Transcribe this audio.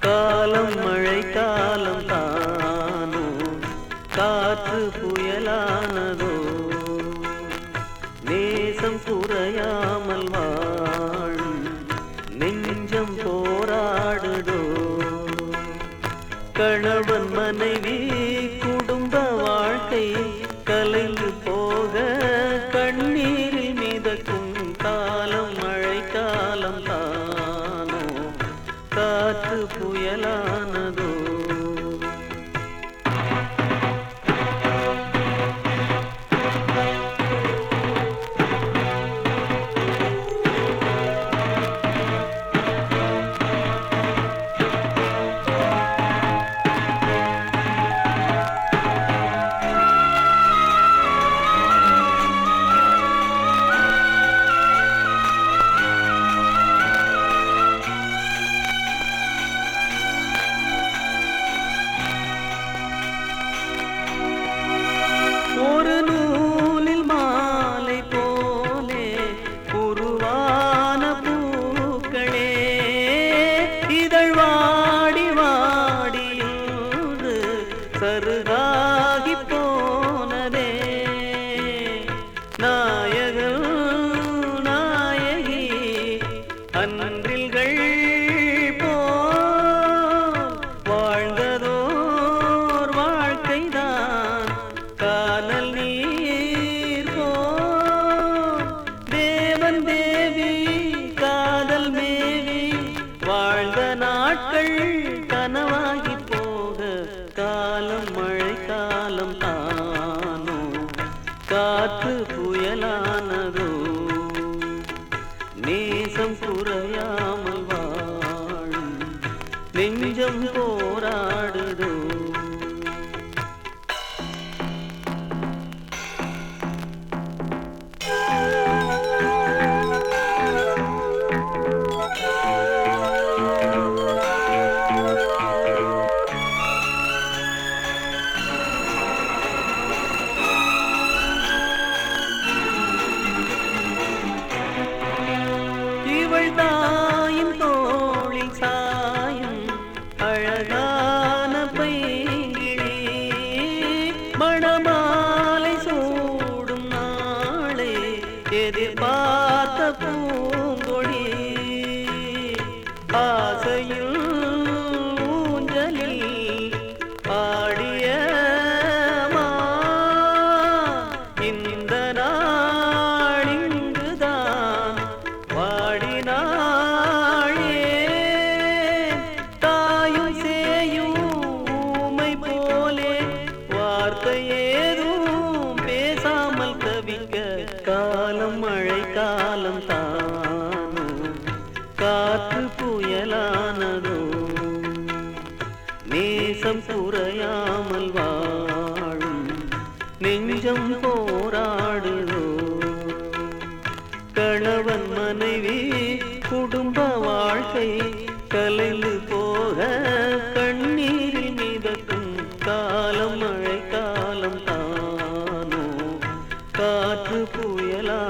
காலம் மழை காலம் தானோ காற்று புயலானதோ நேசம் குறையாமல் வாழும் நெஞ்சம் போராடுதோ கணவன் மனைவி குடும்ப வாழ்க்கை கலைந்து போக கண்ணீரில் மிதக்கும் காலம் மழை காலம் தானோ காற்று புயலானதோ ஒரு நூலில் மாலை போலே உருவான பூக்களே இதழ் வாடி வாடியோடு சருகாகி போனதே நாயகன் நாயகி அன்றில்கள் போ வாழ்ந்ததோர் வாழ்க்கைதான் கானல் நீர் போ தேவன் தேவி காதல் மேவி வாழ்ந்த நாட்கள் கனவாகி போக காலம் மழை காலம் தானோ காற்று புயலானதோ நேசம் குறையாமல் வாழும் நெஞ்சம் போராடுதோ இவள் தாயின் தோளில் சாயும் அழகான பைங்கிளி மணமாலை சூடும் நாளை எதிர்பார்த்த பூங்கொடி ஆசையில் ஊஞ்சலில் ஆடிய இந்த நாளிங்குதான் வாடினாளே தாயும் சேயும் ஊமை போலே வார்த்தை ஏதும் பேசாமல் தவிக்க காலம் மழை காலம் தானோ காற்று புயலானதோ நேசம் குறையாமல் வாழும் நெஞ்சம் போராடுதோ கணவன் மனைவி குடும்ப வாழ்க்கை கலைந்து போக கண்ணீரில் மிதக்கும் காலம் மழை காலம் தானோ காற்று புயலா